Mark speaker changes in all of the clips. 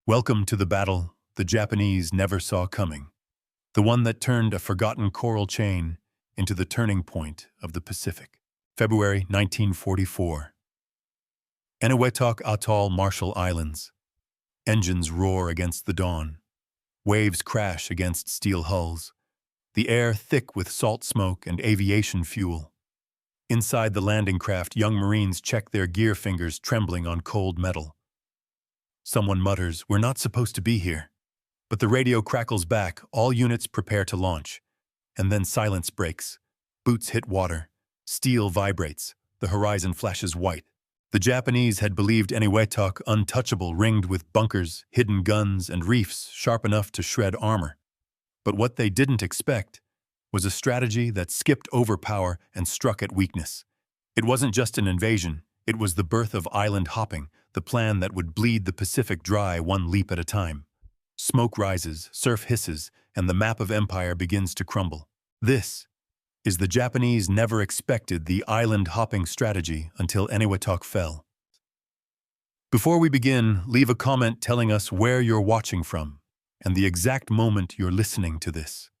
Speaker 1: Welcome to the battle the Japanese never saw coming, the one that turned a forgotten coral chain into the turning point of the Pacific. February 1944. Eniwetok Atoll, Marshall Islands. Engines roar against the dawn. Waves crash against steel hulls. The air thick with salt smoke and aviation fuel. Inside the landing craft, young Marines check their gear fingers trembling on cold metal. Someone mutters, "We're not supposed to be here." But the radio crackles back, all units prepare to launch. And then silence breaks. Boots hit water. Steel vibrates. The horizon flashes white. The Japanese had believed Eniwetok untouchable, ringed with bunkers, hidden guns, and reefs sharp enough to shred armor. But what they didn't expect was a strategy that skipped over power and struck at weakness. It wasn't just an invasion, it was the birth of island hopping, the plan that would bleed the Pacific dry one leap at a time. Smoke rises, surf hisses, and the map of empire begins to crumble. This is the Japanese never expected the island hopping strategy until Eniwetok fell. Before we begin, leave a comment telling us where you're watching from and the exact moment you're listening to this.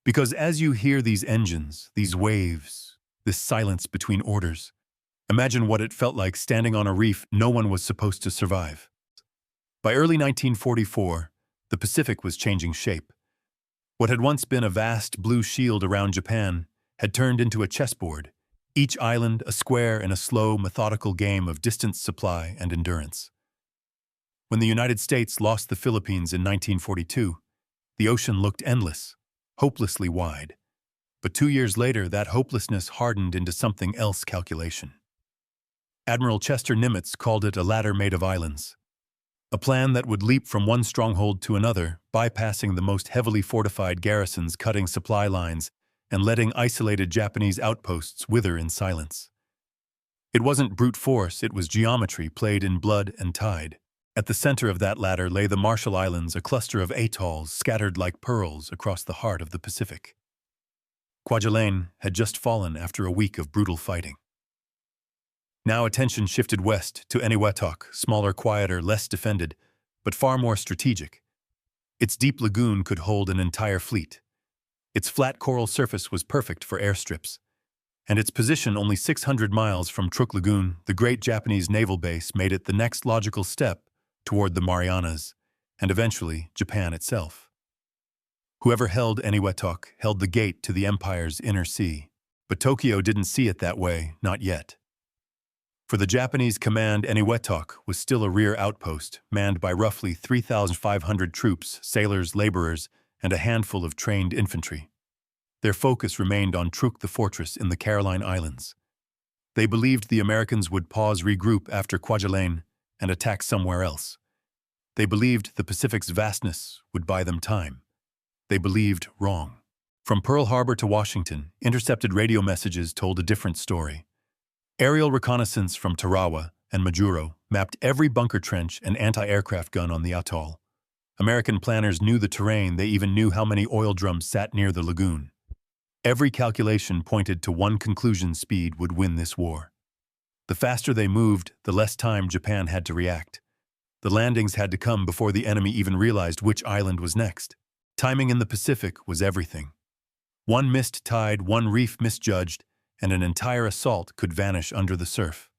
Speaker 1: Because as you hear these engines, these waves, this silence between orders, imagine what it felt like standing on a reef no one was supposed to survive. By early 1944, the Pacific was changing shape. What had once been a vast blue shield around Japan had turned into a chessboard, each island a square in a slow, methodical game of distance, supply, and endurance. When the United States lost the Philippines in 1942, the ocean looked endless, hopelessly wide. But 2 years later, that hopelessness hardened into something else: calculation. Admiral Chester Nimitz called it a ladder made of islands. A plan that would leap from one stronghold to another, bypassing the most heavily fortified garrisons, cutting supply lines, and letting isolated Japanese outposts wither in silence. It wasn't brute force, it was geometry played in blood and tide. At the center of that ladder lay the Marshall Islands, a cluster of atolls scattered like pearls across the heart of the Pacific. Kwajalein had just fallen after a week of brutal fighting. Now attention shifted west to Eniwetok, smaller, quieter, less defended, but far more strategic. Its deep lagoon could hold an entire fleet. Its flat coral surface was perfect for airstrips. And its position only 600 miles from Truk Lagoon, the great Japanese naval base, made it the next logical step toward the Marianas, and eventually Japan itself. Whoever held Eniwetok held the gate to the empire's inner sea. But Tokyo didn't see it that way, not yet. For the Japanese command, Eniwetok was still a rear outpost, manned by roughly 3,500 troops, sailors, laborers, and a handful of trained infantry. Their focus remained on Truk, the fortress in the Caroline Islands. They believed the Americans would pause, regroup after Kwajalein, and attack somewhere else. They believed the Pacific's vastness would buy them time. They believed wrong. From Pearl Harbor to Washington, intercepted radio messages told a different story. Aerial reconnaissance from Tarawa and Majuro mapped every bunker trench and anti-aircraft gun on the atoll. American planners knew the terrain, they even knew how many oil drums sat near the lagoon. Every calculation pointed to one conclusion: speed would win this war. The faster they moved, the less time Japan had to react. The landings had to come before the enemy even realized which island was next. Timing in the Pacific was everything. One missed tide, one reef misjudged, and an entire assault could vanish under the surf.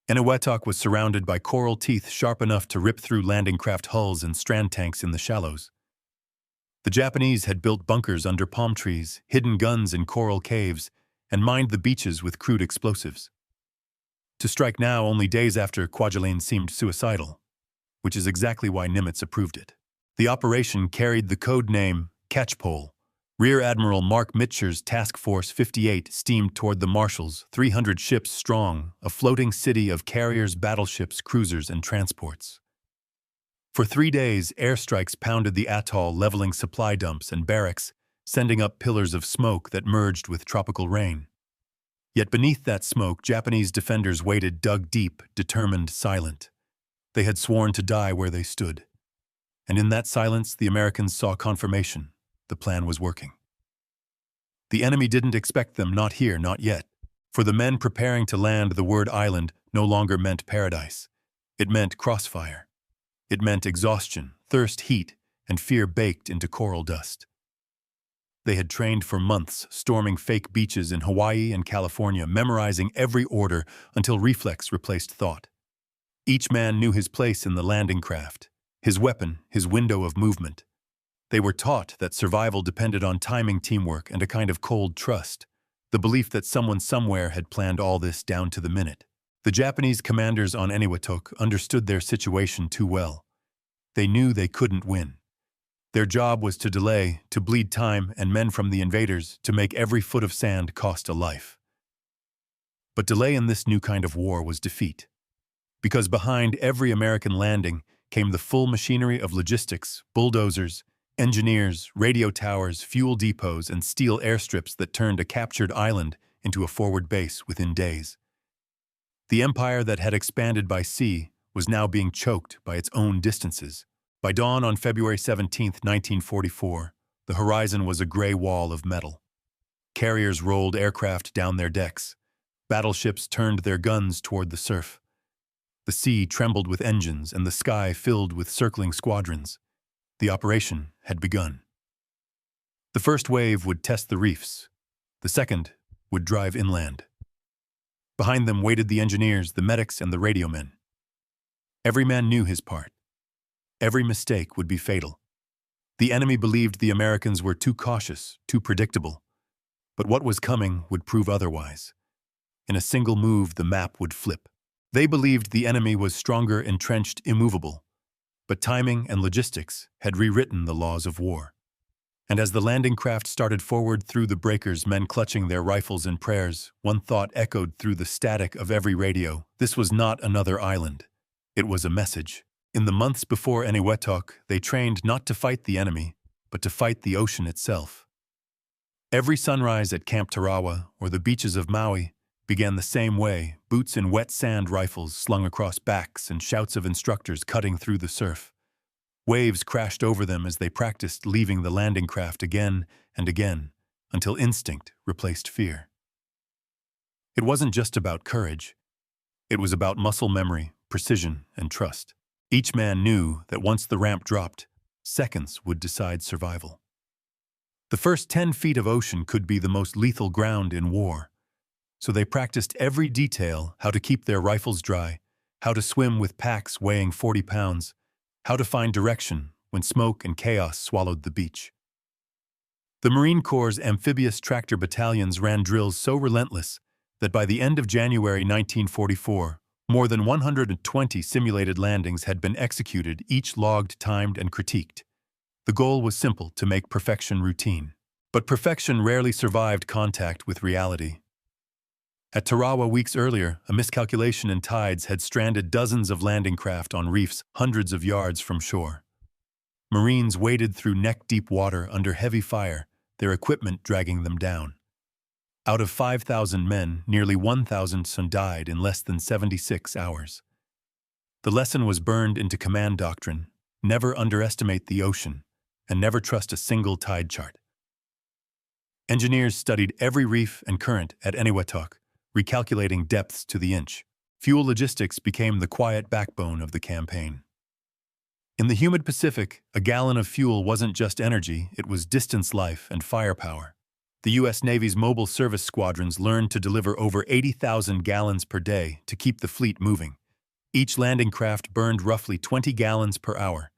Speaker 1: Eniwetok was surrounded by coral teeth sharp enough to rip through landing craft hulls and strand tanks in the shallows. The Japanese had built bunkers under palm trees, hidden guns in coral caves, and mined the beaches with crude explosives. To strike now, only days after Kwajalein, seemed suicidal, which is exactly why Nimitz approved it. The operation carried the code name Catchpole. Rear Admiral Mark Mitscher's Task Force 58 steamed toward the Marshalls, 300 ships strong, a floating city of carriers, battleships, cruisers, and transports. For 3 days, airstrikes pounded the atoll, leveling supply dumps and barracks, sending up pillars of smoke that merged with tropical rain. Yet beneath that smoke, Japanese defenders waited, dug deep, determined, silent. They had sworn to die where they stood. And in that silence, the Americans saw confirmation. The plan was working. The enemy didn't expect them, not here, not yet. For the men preparing to land, the word island no longer meant paradise. It meant crossfire. It meant exhaustion, thirst, heat, and fear baked into coral dust. They had trained for months, storming fake beaches in Hawaii and California, memorizing every order until reflex replaced thought. Each man knew his place in the landing craft, his weapon, his window of movement. They were taught that survival depended on timing, teamwork, and a kind of cold trust, the belief that someone somewhere had planned all this down to the minute. The Japanese commanders on Eniwetok understood their situation too well. They knew they couldn't win. Their job was to delay, to bleed time and men from the invaders, to make every foot of sand cost a life. But delay in this new kind of war was defeat. Because behind every American landing came the full machinery of logistics, bulldozers, engineers, radio towers, fuel depots, and steel airstrips that turned a captured island into a forward base within days. The empire that had expanded by sea was now being choked by its own distances. By dawn on February 17, 1944, the horizon was a gray wall of metal. Carriers rolled aircraft down their decks. Battleships turned their guns toward the surf. The sea trembled with engines and the sky filled with circling squadrons. The operation had begun. The first wave would test the reefs. The second would drive inland. Behind them waited the engineers, the medics, and the radio men. Every man knew his part. Every mistake would be fatal. The enemy believed the Americans were too cautious, too predictable. But what was coming would prove otherwise. In a single move, the map would flip. They believed the enemy was stronger, entrenched, immovable. But timing and logistics had rewritten the laws of war. And as the landing craft started forward through the breakers, men clutching their rifles in prayers, one thought echoed through the static of every radio. This was not another island. It was a message. In the months before Eniwetok, they trained not to fight the enemy, but to fight the ocean itself. Every sunrise at Camp Tarawa or the beaches of Maui began the same way, boots in wet sand, rifles slung across backs, and shouts of instructors cutting through the surf. Waves crashed over them as they practiced leaving the landing craft again and again, until instinct replaced fear. It wasn't just about courage. It was about muscle memory, precision, and trust. Each man knew that once the ramp dropped, seconds would decide survival. The first 10 feet of ocean could be the most lethal ground in war. So they practiced every detail: how to keep their rifles dry, how to swim with packs weighing 40 pounds, how to find direction when smoke and chaos swallowed the beach. The Marine Corps' amphibious tractor battalions ran drills so relentless that by the end of January 1944, more than 120 simulated landings had been executed, each logged, timed, and critiqued. The goal was simple: to make perfection routine. But perfection rarely survived contact with reality. At Tarawa weeks earlier, a miscalculation in tides had stranded dozens of landing craft on reefs hundreds of yards from shore. Marines waded through neck-deep water under heavy fire, their equipment dragging them down. Out of 5,000 men, nearly 1,000 died in less than 76 hours. The lesson was burned into command doctrine: never underestimate the ocean, and never trust a single tide chart. Engineers studied every reef and current at Eniwetok, recalculating depths to the inch. Fuel logistics became the quiet backbone of the campaign. In the humid Pacific, a gallon of fuel wasn't just energy, it was distance, life, and firepower. The U.S. Navy's mobile service squadrons learned to deliver over 80,000 gallons per day to keep the fleet moving. Each landing craft burned roughly 20 gallons per hour.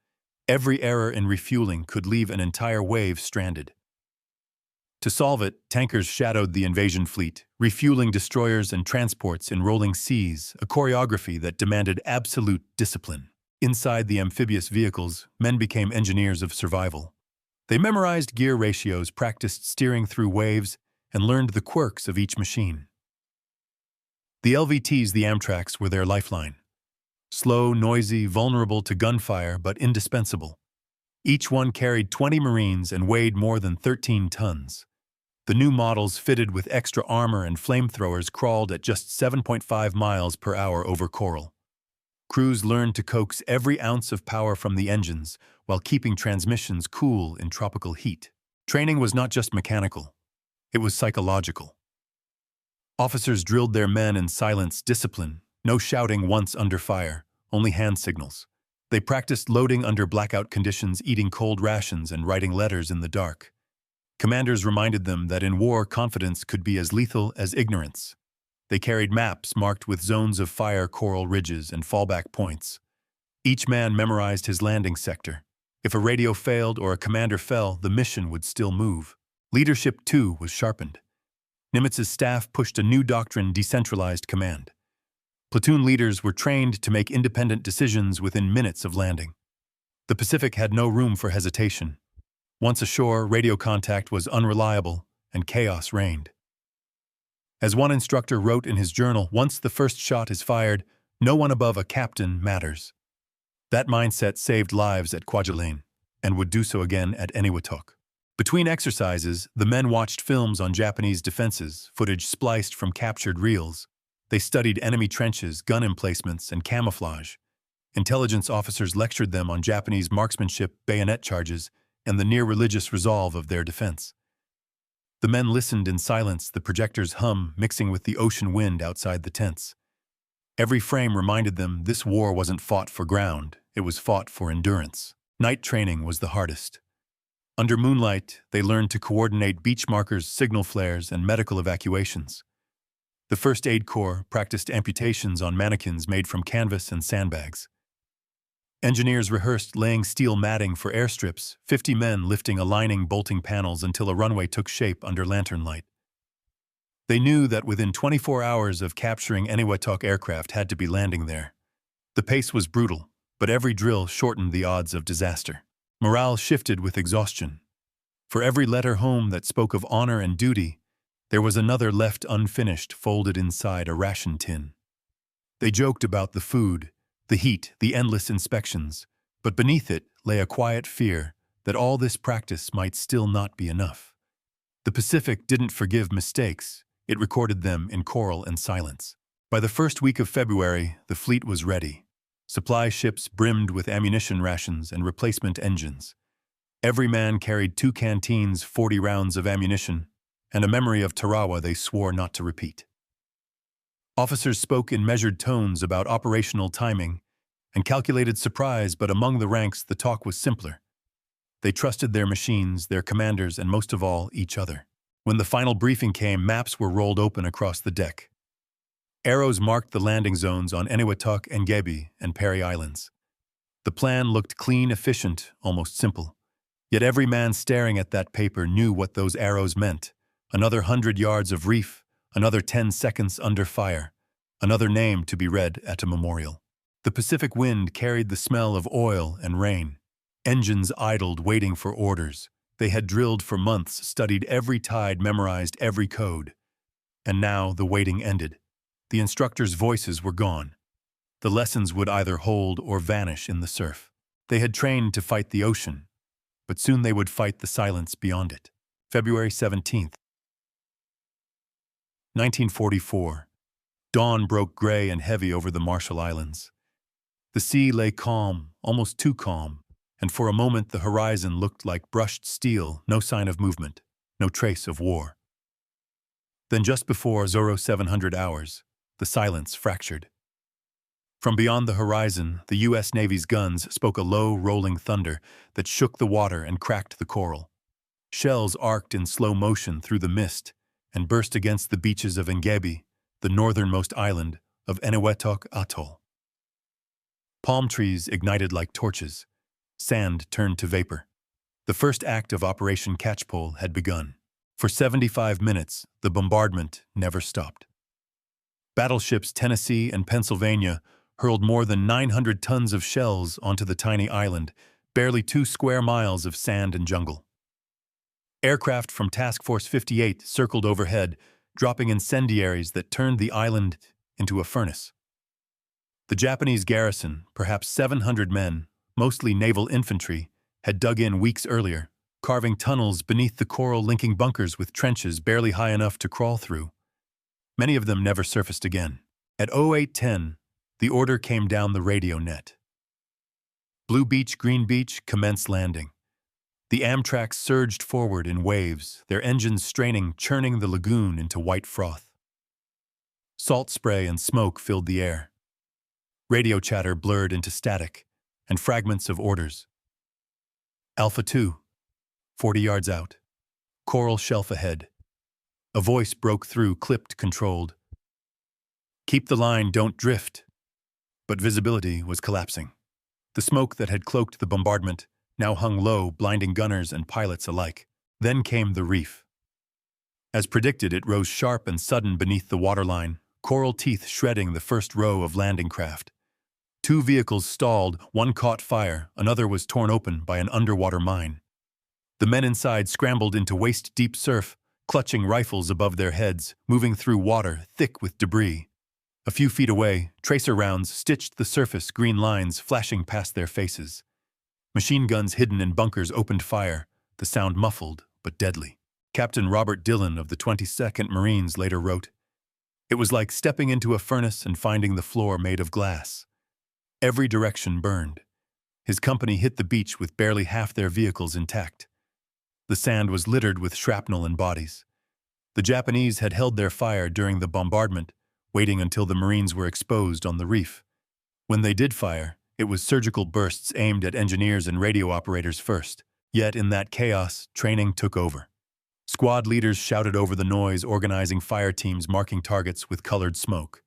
Speaker 1: Every error in refueling could leave an entire wave stranded. To solve it, tankers shadowed the invasion fleet, refueling destroyers and transports in rolling seas, a choreography that demanded absolute discipline. Inside the amphibious vehicles, men became engineers of survival. They memorized gear ratios, practiced steering through waves, and learned the quirks of each machine. The LVTs, the Amtraks, were their lifeline. Slow, noisy, vulnerable to gunfire, but indispensable. Each one carried 20 Marines and weighed more than 13 tons. The new models, fitted with extra armor and flamethrowers, crawled at just 7.5 miles per hour over coral. Crews learned to coax every ounce of power from the engines while keeping transmissions cool in tropical heat. Training was not just mechanical, it was psychological. Officers drilled their men in silence, discipline, no shouting once under fire, only hand signals. They practiced loading under blackout conditions, eating cold rations, and writing letters in the dark. Commanders reminded them that in war, confidence could be as lethal as ignorance. They carried maps marked with zones of fire, coral ridges, and fallback points. Each man memorized his landing sector. If a radio failed or a commander fell, the mission would still move. Leadership, too, was sharpened. Nimitz's staff pushed a new doctrine: decentralized command. Platoon leaders were trained to make independent decisions within minutes of landing. The Pacific had no room for hesitation. Once ashore, radio contact was unreliable, and chaos reigned. As one instructor wrote in his journal, once the first shot is fired, no one above a captain matters. That mindset saved lives at Kwajalein, and would do so again at Eniwetok. Between exercises, the men watched films on Japanese defenses, footage spliced from captured reels. They studied enemy trenches, gun emplacements, and camouflage. Intelligence officers lectured them on Japanese marksmanship, bayonet charges, and the near-religious resolve of their defense. The men listened in silence, the projectors hum mixing with the ocean wind outside the tents. Every frame reminded them this war wasn't fought for ground, it was fought for endurance. Night training was the hardest. Under moonlight, they learned to coordinate beach markers, signal flares, and medical evacuations. The First Aid Corps practiced amputations on mannequins made from canvas and sandbags. Engineers rehearsed laying steel matting for airstrips, 50 men lifting aligning bolting panels until a runway took shape under lantern light. They knew that within 24 hours of capturing Eniwetok, aircraft had to be landing there. The pace was brutal, but every drill shortened the odds of disaster. Morale shifted with exhaustion. For every letter home that spoke of honor and duty, there was another left unfinished, folded inside a ration tin. They joked about the food, the heat, the endless inspections, but beneath it lay a quiet fear that all this practice might still not be enough. The Pacific didn't forgive mistakes, it recorded them in coral and silence. By the first week of February, the fleet was ready. Supply ships brimmed with ammunition rations and replacement engines. Every man carried 2 canteens, 40 rounds of ammunition, and a memory of Tarawa they swore not to repeat. Officers spoke in measured tones about operational timing and calculated surprise, but among the ranks the talk was simpler. They trusted their machines, their commanders, and most of all, each other. When the final briefing came, maps were rolled open across the deck. Arrows marked the landing zones on Eniwetok, Engebe, and Perry Islands. The plan looked clean, efficient, almost simple. Yet every man staring at that paper knew what those arrows meant. Another 100 yards of reef, another 10 seconds under fire, another name to be read at a memorial. The Pacific wind carried the smell of oil and rain. Engines idled, waiting for orders. They had drilled for months, studied every tide, memorized every code. And now the waiting ended. The instructors' voices were gone. The lessons would either hold or vanish in the surf. They had trained to fight the ocean, but soon they would fight the silence beyond it. February 17th, 1944. Dawn broke gray and heavy over the Marshall Islands. The sea lay calm, almost too calm, and for a moment the horizon looked like brushed steel, no sign of movement, no trace of war. Then just before 0700 hours, the silence fractured. From beyond the horizon, the U.S. Navy's guns spoke a low, rolling thunder that shook the water and cracked the coral. Shells arced in slow motion through the mist and burst against the beaches of Engebe, the northernmost island of Eniwetok Atoll. Palm trees ignited like torches. Sand turned to vapor. The first act of Operation Catchpole had begun. For 75 minutes, the bombardment never stopped. Battleships Tennessee and Pennsylvania hurled more than 900 tons of shells onto the tiny island, barely 2 square miles of sand and jungle. Aircraft from Task Force 58 circled overhead, dropping incendiaries that turned the island into a furnace. The Japanese garrison, perhaps 700 men, mostly naval infantry, had dug in weeks earlier, carving tunnels beneath the coral, linking bunkers with trenches barely high enough to crawl through. Many of them never surfaced again. At 0810, the order came down the radio net. Blue Beach, Green Beach, commence landing. The Amtraks surged forward in waves, their engines straining, churning the lagoon into white froth. Salt spray and smoke filled the air. Radio chatter blurred into static. and fragments of orders. Alpha 2, 40 yards out. Coral shelf ahead. A voice broke through, clipped, controlled. Keep the line, don't drift. But visibility was collapsing. The smoke that had cloaked the bombardment now hung low, blinding gunners and pilots alike. Then came the reef. As predicted, it rose sharp and sudden beneath the waterline, coral teeth shredding the first row of landing craft. Two vehicles stalled, one caught fire, another was torn open by an underwater mine. The men inside scrambled into waist-deep surf, clutching rifles above their heads, moving through water thick with debris. A few feet away, tracer rounds stitched the surface, green lines flashing past their faces. Machine guns hidden in bunkers opened fire, the sound muffled but deadly. Captain Robert Dillon of the 22nd Marines later wrote, "It was like stepping into a furnace and finding the floor made of glass. Every direction burned. His company hit the beach with barely half their vehicles intact. The sand was littered with shrapnel and bodies. The Japanese had held their fire during the bombardment, waiting until the Marines were exposed on the reef. When they did fire, it was surgical bursts aimed at engineers and radio operators first. Yet in that chaos, training took over. Squad leaders shouted over the noise, organizing fire teams, marking targets with colored smoke.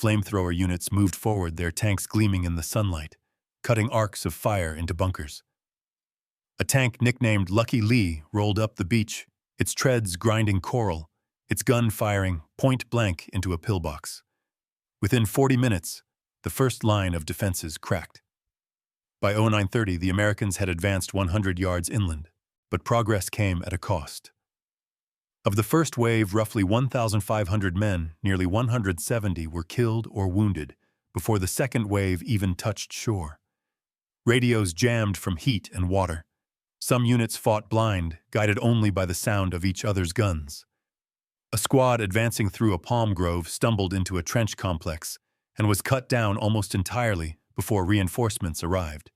Speaker 1: Flamethrower units moved forward, their tanks gleaming in the sunlight, cutting arcs of fire into bunkers. A tank nicknamed Lucky Lee rolled up the beach, its treads grinding coral, its gun firing point-blank into a pillbox. Within 40 minutes, the first line of defenses cracked. By 0930, the Americans had advanced 100 yards inland, but progress came at a cost. Of the first wave, roughly 1,500 men, nearly 170 were killed or wounded before the second wave even touched shore. Radios jammed from heat and water. Some units fought blind, guided only by the sound of each other's guns. A squad advancing through a palm grove stumbled into a trench complex and was cut down almost entirely before reinforcements arrived.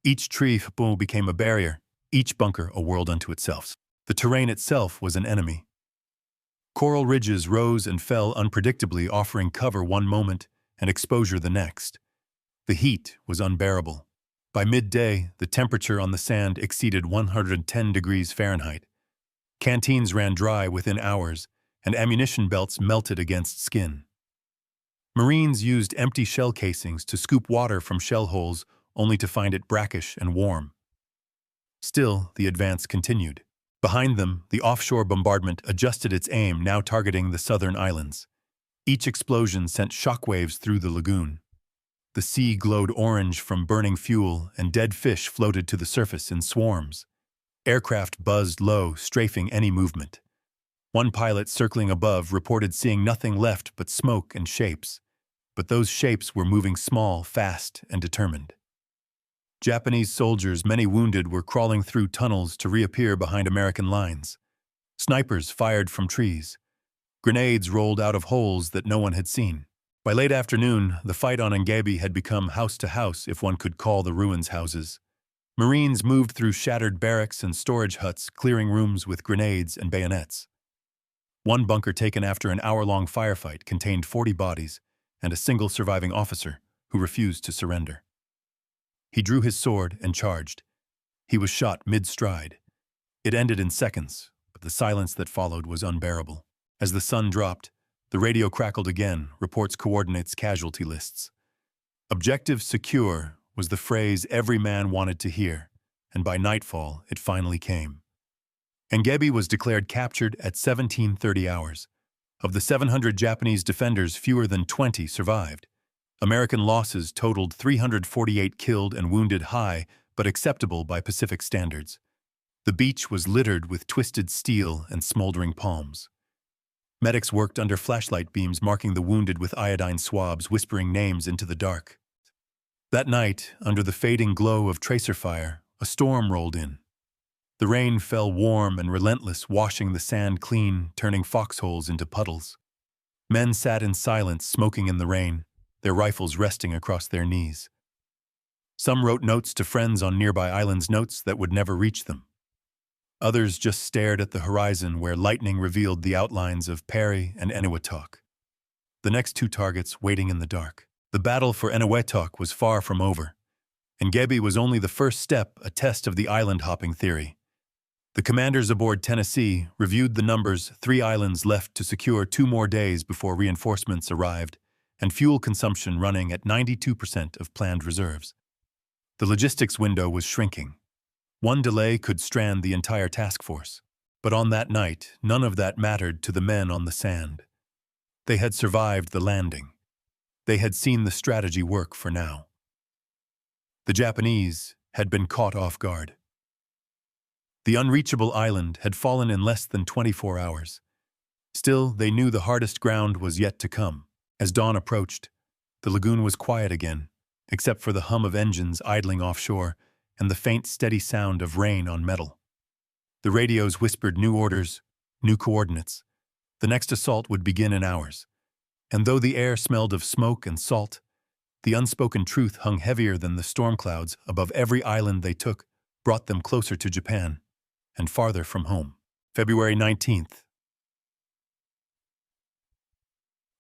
Speaker 1: Each tree became a barrier, each bunker a world unto itself. The terrain itself was an enemy. Coral ridges rose and fell unpredictably, offering cover one moment and exposure the next. The heat was unbearable. By midday, the temperature on the sand exceeded 110 degrees Fahrenheit. Canteens ran dry within hours, and ammunition belts melted against skin. Marines used empty shell casings to scoop water from shell holes, only to find it brackish and warm. Still, the advance continued. Behind them, the offshore bombardment adjusted its aim, now targeting the southern islands. Each explosion sent shockwaves through the lagoon. The sea glowed orange from burning fuel, and dead fish floated to the surface in swarms. Aircraft buzzed low, strafing any movement. One pilot circling above reported seeing nothing left but smoke and shapes. But those shapes were moving small, fast, and determined. Japanese soldiers, many wounded, were crawling through tunnels to reappear behind American lines. Snipers fired from trees. Grenades rolled out of holes that no one had seen. By late afternoon, the fight on Eniwetok had become house to house, if one could call the ruins houses. Marines moved through shattered barracks and storage huts, clearing rooms with grenades and bayonets. One bunker taken after an hour-long firefight contained 40 bodies and a single surviving officer who refused to surrender. He drew his sword and charged. He was shot mid-stride. It ended in seconds, but the silence that followed was unbearable. As the sun dropped, the radio crackled again, reports, coordinates, casualty lists. Objective secure was the phrase every man wanted to hear, and by nightfall it finally came. Eniwetok was declared captured at 17:30 hours. Of the 700 Japanese defenders, fewer than 20 survived. American losses totaled 348 killed and wounded, high but acceptable by Pacific standards. The beach was littered with twisted steel and smoldering palms. Medics worked under flashlight beams, marking the wounded with iodine swabs, whispering names into the dark. That night, under the fading glow of tracer fire, a storm rolled in. The rain fell warm and relentless, washing the sand clean, turning foxholes into puddles. Men sat in silence, smoking in the rain, their rifles resting across their knees. Some wrote notes to friends on nearby islands, notes that would never reach them. Others just stared at the horizon, where lightning revealed the outlines of Perry and Eniwetok, the next two targets waiting in the dark. The battle for Eniwetok was far from over. Engebe was only the first step, a test of the island-hopping theory. The commanders aboard Tennessee reviewed the numbers, 3 islands left to secure 2 more days before reinforcements arrived, and fuel consumption running at 92% of planned reserves. The logistics window was shrinking. One delay could strand the entire task force. But on that night, none of that mattered to the men on the sand. They had survived the landing. They had seen the strategy work for now. The Japanese had been caught off guard. The unreachable island had fallen in less than 24 hours. Still, they knew the hardest ground was yet to come. As dawn approached, the lagoon was quiet again, except for the hum of engines idling offshore and the faint, steady sound of rain on metal. The radios whispered new orders, new coordinates. The next assault would begin in hours. And though the air smelled of smoke and salt, the unspoken truth hung heavier than the storm clouds above every island they took, brought them closer to Japan and farther from home. February 19th.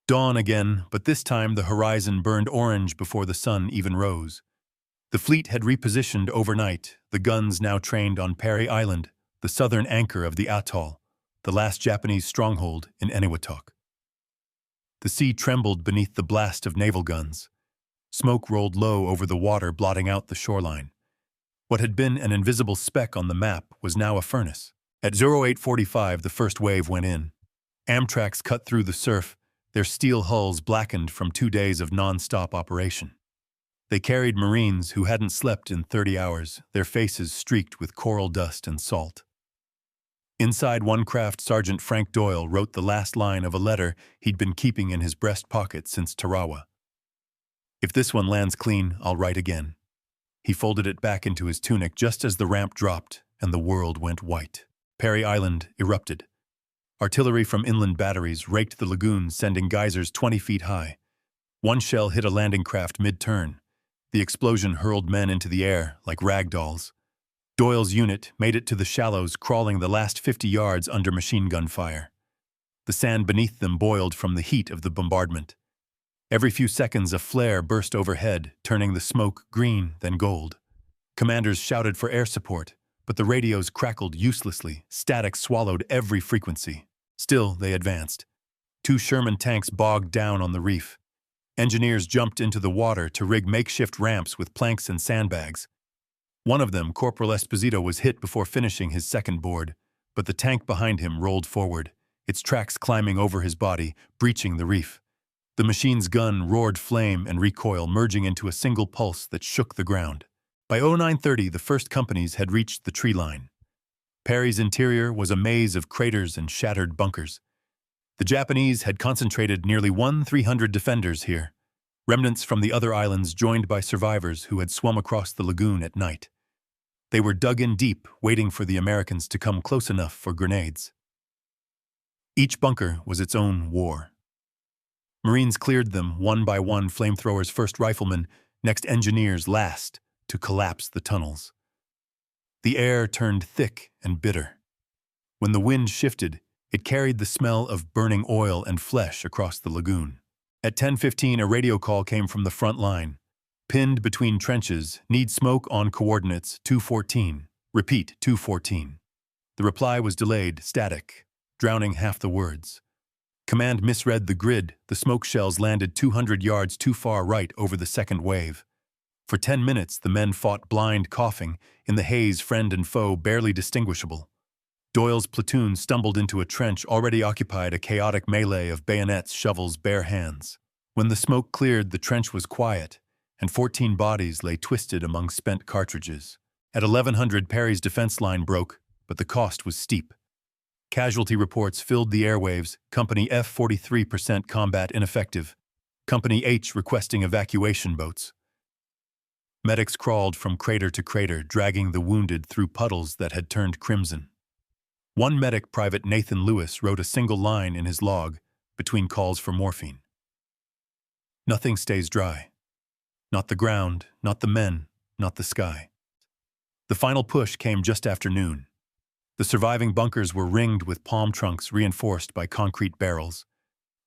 Speaker 1: Dawn again, but this time the horizon burned orange before the sun even rose. The fleet had repositioned overnight, the guns now trained on Perry Island, the southern anchor of the atoll, the last Japanese stronghold in Eniwetok. The sea trembled beneath the blast of naval guns. Smoke rolled low over the water, blotting out the shoreline. What had been an invisible speck on the map was now a furnace. At 08:45, the first wave went in. Amtraks cut through the surf, their steel hulls blackened from 2 days of non-stop operation. They carried Marines who hadn't slept in 30 hours, their faces streaked with coral dust and salt. Inside one craft, Sergeant Frank Doyle wrote the last line of a letter he'd been keeping in his breast pocket since Tarawa. "If this one lands clean, I'll write again." He folded it back into his tunic just as the ramp dropped and the world went white. Perry Island erupted. Artillery from inland batteries raked the lagoon, sending geysers 20 feet high. One shell hit a landing craft mid-turn. The explosion hurled men into the air like rag dolls. Doyle's unit made it to the shallows, crawling the last 50 yards under machine gun fire. The sand beneath them boiled from the heat of the bombardment. Every few seconds a flare burst overhead, turning the smoke green, then gold. Commanders shouted for air support, but the radios crackled uselessly. Static swallowed every frequency. Still, they advanced. 2 Sherman tanks bogged down on the reef. Engineers jumped into the water to rig makeshift ramps with planks and sandbags. One of them, Corporal Esposito, was hit before finishing his second board, but the tank behind him rolled forward, its tracks climbing over his body, breaching the reef. The machine's gun roared flame and recoil, merging into a single pulse that shook the ground. By 09:30, the first companies had reached the tree line. Perry's interior was a maze of craters and shattered bunkers. The Japanese had concentrated nearly 1,300 defenders here, remnants from the other islands joined by survivors who had swum across the lagoon at night. They were dug in deep, waiting for the Americans to come close enough for grenades. Each bunker was its own war. Marines cleared them one by one, flamethrowers first, riflemen, next engineers last, to collapse the tunnels. The air turned thick and bitter. When the wind shifted, it carried the smell of burning oil and flesh across the lagoon. At 10:15, a radio call came from the front line. "Pinned between trenches, need smoke on coordinates 214. Repeat, 214. The reply was delayed, static, drowning half the words. Command misread the grid. The smoke shells landed 200 yards too far right over the second wave. For 10 minutes, the men fought blind, coughing, in the haze, friend and foe barely distinguishable. Doyle's platoon stumbled into a trench already occupied, a chaotic melee of bayonets, shovels, bare hands. When the smoke cleared, the trench was quiet, and 14 bodies lay twisted among spent cartridges. At 1100, Perry's defense line broke, but the cost was steep. Casualty reports filled the airwaves, Company F 43% combat ineffective, Company H requesting evacuation boats. Medics crawled from crater to crater, dragging the wounded through puddles that had turned crimson. One medic, Private Nathan Lewis, wrote a single line in his log between calls for morphine. "Nothing stays dry. Not the ground, not the men, not the sky." The final push came just after noon. The surviving bunkers were ringed with palm trunks reinforced by concrete barrels.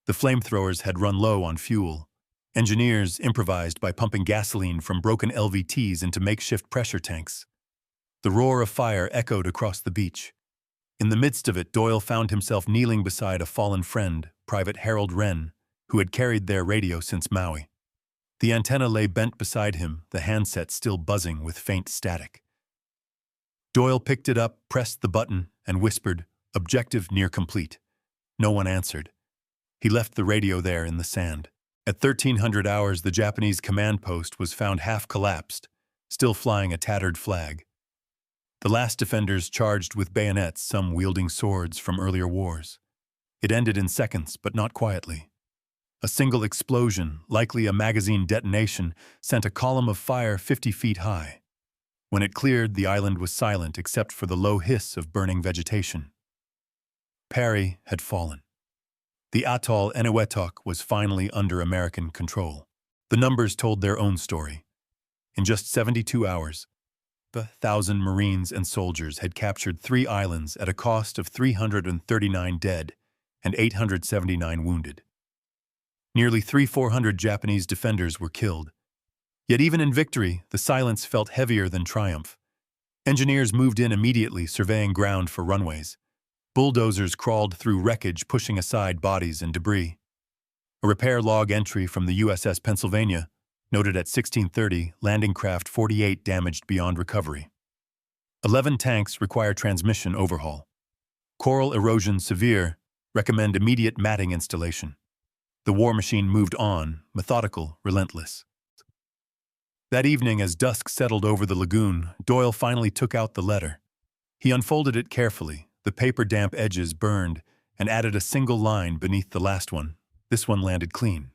Speaker 1: The flamethrowers had run low on fuel. Engineers improvised by pumping gasoline from broken LVTs into makeshift pressure tanks. The roar of fire echoed across the beach. In the midst of it, Doyle found himself kneeling beside a fallen friend, Private Harold Wren, who had carried their radio since Maui. The antenna lay bent beside him, the handset still buzzing with faint static. Doyle picked it up, pressed the button, and whispered, "Objective near complete." No one answered. He left the radio there in the sand. At 1300 hours, the Japanese command post was found half collapsed, still flying a tattered flag. The last defenders charged with bayonets, some wielding swords from earlier wars. It ended in seconds, but not quietly. A single explosion, likely a magazine detonation, sent a column of fire 50 feet high. When it cleared, the island was silent except for the low hiss of burning vegetation. Parry had fallen. The atoll Eniwetok was finally under American control. The numbers told their own story. In just 72 hours, 1,000 Marines and soldiers had captured 3 islands at a cost of 339 dead and 879 wounded. Nearly 400 Japanese defenders were killed. Yet even in victory, the silence felt heavier than triumph. Engineers moved in immediately, surveying ground for runways. Bulldozers crawled through wreckage, pushing aside bodies and debris. A repair log entry from the USS Pennsylvania noted at 16:30, landing craft 48 damaged beyond recovery. 11 tanks require transmission overhaul. Coral erosion severe, recommend immediate matting installation. The war machine moved on, methodical, relentless. That evening, as dusk settled over the lagoon, Doyle finally took out the letter. He unfolded it carefully, the paper-damp edges burned, and added a single line beneath the last one. This one landed clean.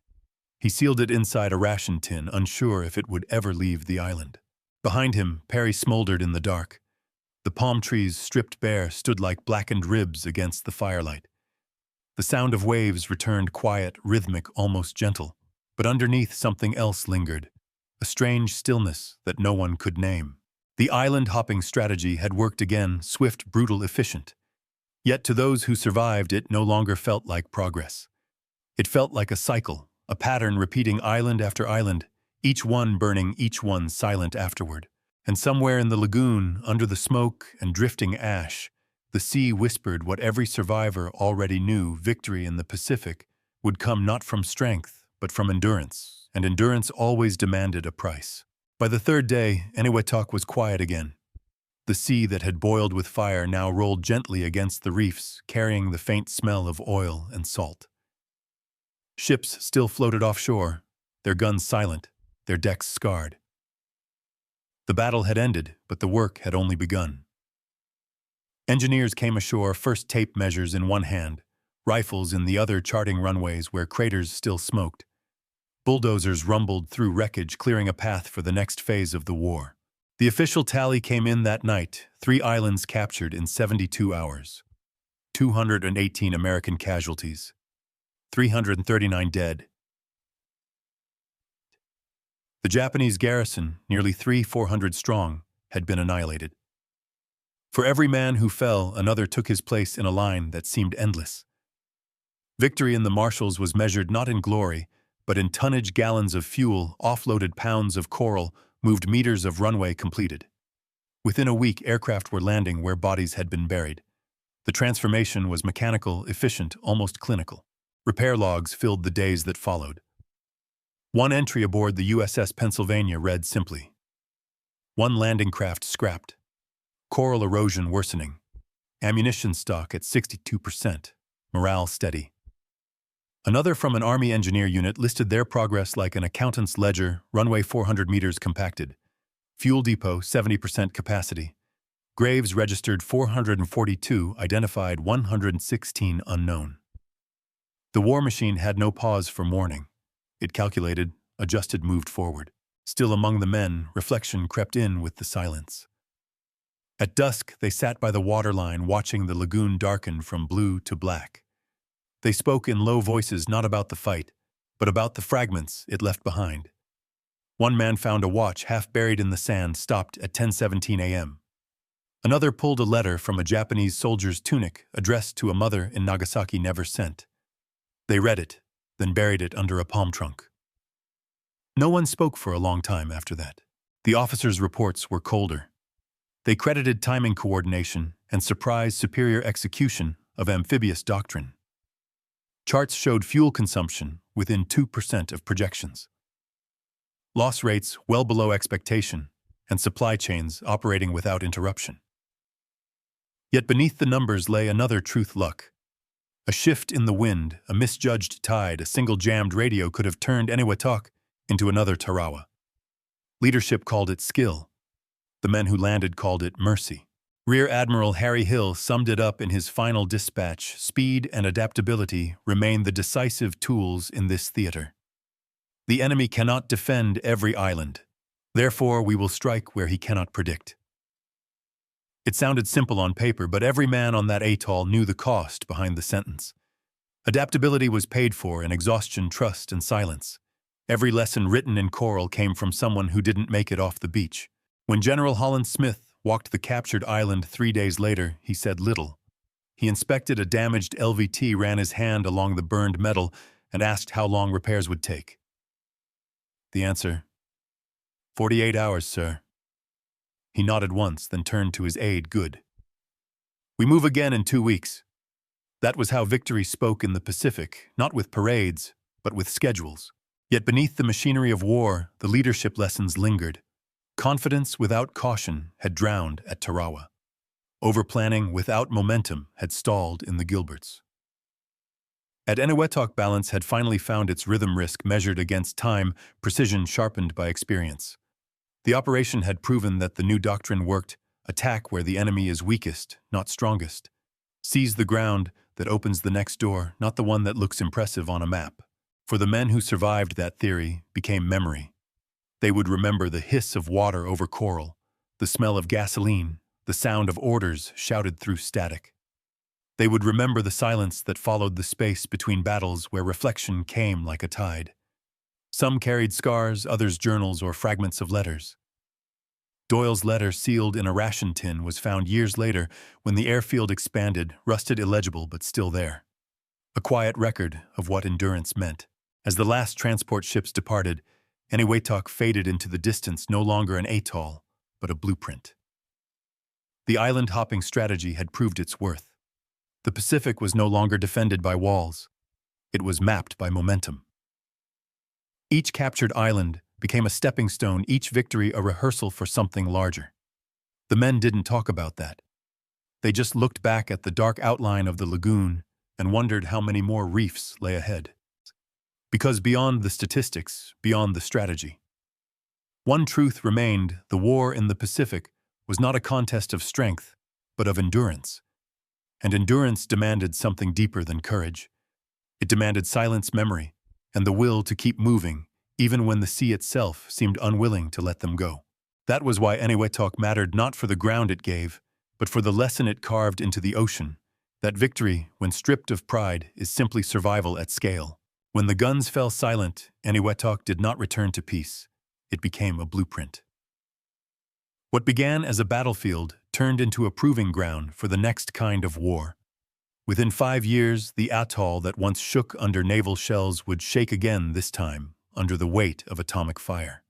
Speaker 1: He sealed it inside a ration tin, unsure if it would ever leave the island. Behind him, Parry smoldered in the dark. The palm trees, stripped bare, stood like blackened ribs against the firelight. The sound of waves returned quiet, rhythmic, almost gentle. But underneath, something else lingered, a strange stillness that no one could name. The island-hopping strategy had worked again, swift, brutal, efficient. Yet to those who survived, it no longer felt like progress. It felt like a cycle, a pattern repeating island after island, each one burning, each one silent afterward. And somewhere in the lagoon, under the smoke and drifting ash, the sea whispered what every survivor already knew: victory in the Pacific would come not from strength, but from endurance, and endurance always demanded a price. By the third day, Eniwetok was quiet again. The sea that had boiled with fire now rolled gently against the reefs, carrying the faint smell of oil and salt. Ships still floated offshore, their guns silent, their decks scarred. The battle had ended, but the work had only begun. Engineers came ashore, first tape measures in one hand, rifles in the other, charting runways where craters still smoked. Bulldozers rumbled through wreckage, clearing a path for the next phase of the war. The official tally came in that night: 3 islands captured in 72 hours. 218 American casualties. 339 dead. The Japanese garrison, nearly 400 strong, had been annihilated. For every man who fell, another took his place in a line that seemed endless. Victory in the Marshalls was measured not in glory, but in tonnage, gallons of fuel, offloaded pounds of coral, moved meters of runway completed. Within a week, aircraft were landing where bodies had been buried. The transformation was mechanical, efficient, almost clinical. Repair logs filled the days that followed. One entry aboard the USS Pennsylvania read simply: 1 landing craft scrapped. Coral erosion worsening. Ammunition stock at 62%. Morale steady. Another from an Army engineer unit listed their progress like an accountant's ledger: runway 400 meters compacted. Fuel depot 70% capacity. Graves registered 442, identified 116 unknown. The war machine had no pause for mourning. It calculated, adjusted, moved forward. Still among the men, reflection crept in with the silence. At dusk, they sat by the waterline, watching the lagoon darken from blue to black. They spoke in low voices, not about the fight, but about the fragments it left behind. One man found a watch half buried in the sand, stopped at 10:17 a.m. Another pulled a letter from a Japanese soldier's tunic addressed to a mother in Nagasaki, never sent. They read it, then buried it under a palm trunk. No one spoke for a long time after that. The officers' reports were colder. They credited timing coordination and surprise superior execution of amphibious doctrine. Charts showed fuel consumption within 2% of projections, loss rates well below expectation, and supply chains operating without interruption. Yet beneath the numbers lay another truth luck. A shift in the wind, a misjudged tide, a single jammed radio could have turned Eniwetok into another Tarawa. Leadership called it skill. The men who landed called it mercy. Rear Admiral Harry Hill summed it up in his final dispatch: speed and adaptability remain the decisive tools in this theater. The enemy cannot defend every island. Therefore, we will strike where he cannot predict. It sounded simple on paper, but every man on that atoll knew the cost behind the sentence. Adaptability was paid for in exhaustion, trust, and silence. Every lesson written in coral came from someone who didn't make it off the beach. When General Holland Smith walked the captured island 3 days later, he said little. He inspected a damaged LVT, ran his hand along the burned metal, and asked how long repairs would take. The answer: 48 hours, sir. He nodded once, then turned to his aide. Good. We move again in 2 weeks. That was how victory spoke in the Pacific, not with parades, but with schedules. Yet beneath the machinery of war, the leadership lessons lingered. Confidence without caution had drowned at Tarawa. Overplanning without momentum had stalled in the Gilberts. At Eniwetok, balance had finally found its rhythm, risk measured against time, precision sharpened by experience. The operation had proven that the new doctrine worked: attack where the enemy is weakest, not strongest. Seize the ground that opens the next door, not the one that looks impressive on a map. For the men who survived that theory became memory. They would remember the hiss of water over coral, the smell of gasoline, the sound of orders shouted through static. They would remember the silence that followed the space between battles, where reflection came like a tide. Some carried scars, others journals or fragments of letters. Doyle's letter, sealed in a ration tin, was found years later when the airfield expanded, rusted, illegible, but still there. A quiet record of what endurance meant. As the last transport ships departed, Eniwetok faded into the distance, no longer an atoll, but a blueprint. The island-hopping strategy had proved its worth. The Pacific was no longer defended by walls. It was mapped by momentum. Each captured island became a stepping stone, each victory a rehearsal for something larger. The men didn't talk about that. They just looked back at the dark outline of the lagoon and wondered how many more reefs lay ahead. Because beyond the statistics, beyond the strategy, one truth remained: the war in the Pacific was not a contest of strength, but of endurance. And endurance demanded something deeper than courage. It demanded silence, memory, and the will to keep moving, even when the sea itself seemed unwilling to let them go. That was why Eniwetok mattered, not for the ground it gave, but for the lesson it carved into the ocean: that victory, when stripped of pride, is simply survival at scale. When the guns fell silent, Eniwetok did not return to peace. It became a blueprint. What began as a battlefield turned into a proving ground for the next kind of war. Within 5 years, the atoll that once shook under naval shells would shake again, this time under the weight of atomic fire.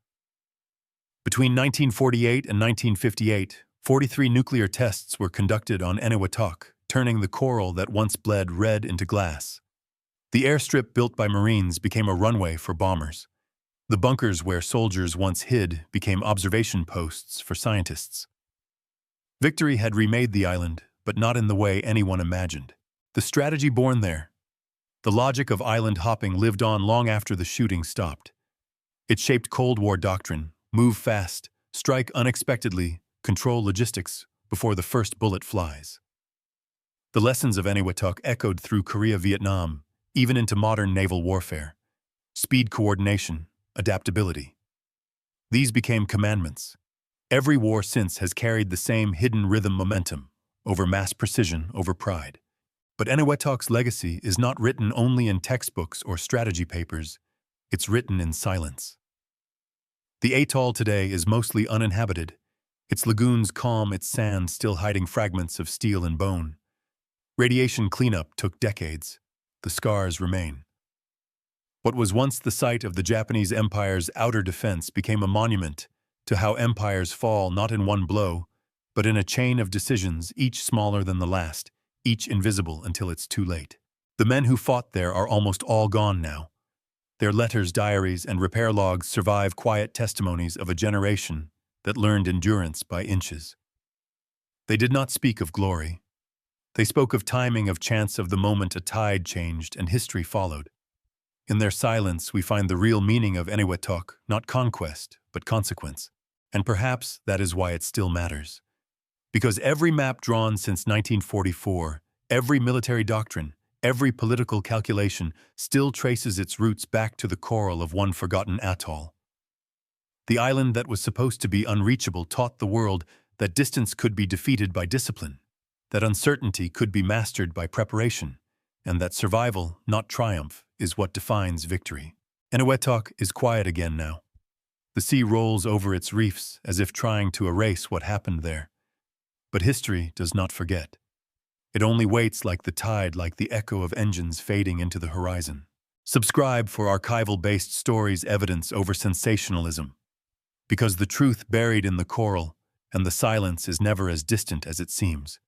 Speaker 1: Between 1948 and 1958, 43 nuclear tests were conducted on Eniwetok, turning the coral that once bled red into glass. The airstrip built by Marines became a runway for bombers. The bunkers where soldiers once hid became observation posts for scientists. Victory had remade the island, but not in the way anyone imagined. The strategy born there, the logic of island hopping, lived on long after the shooting stopped. It shaped Cold War doctrine: move fast, strike unexpectedly, control logistics before the first bullet flies. The lessons of Eniwetok echoed through Korea, Vietnam, even into modern naval warfare. Speed, coordination, adaptability. These became commandments. Every war since has carried the same hidden rhythm: momentum, over mass precision, over pride. But Eniwetok's legacy is not written only in textbooks or strategy papers. It's written in silence. The atoll today is mostly uninhabited, its lagoons calm, its sand still hiding fragments of steel and bone. Radiation cleanup took decades. The scars remain. What was once the site of the Japanese Empire's outer defense became a monument to how empires fall not in one blow, but in a chain of decisions, each smaller than the last, each invisible until it's too late. The men who fought there are almost all gone now. Their letters, diaries, and repair logs survive quiet testimonies of a generation that learned endurance by inches. They did not speak of glory. They spoke of timing, of chance, of the moment a tide changed and history followed. In their silence, we find the real meaning of Eniwetok, not conquest, but consequence. And perhaps that is why it still matters. Because every map drawn since 1944, every military doctrine, every political calculation still traces its roots back to the coral of one forgotten atoll. The island that was supposed to be unreachable taught the world that distance could be defeated by discipline, that uncertainty could be mastered by preparation, and that survival, not triumph, is what defines victory. Eniwetok is quiet again now. The sea rolls over its reefs as if trying to erase what happened there. But history does not forget. It only waits like the tide, like the echo of engines fading into the horizon. Subscribe for archival-based stories, evidence over sensationalism. Because the truth buried in the coral and the silence is never as distant as it seems.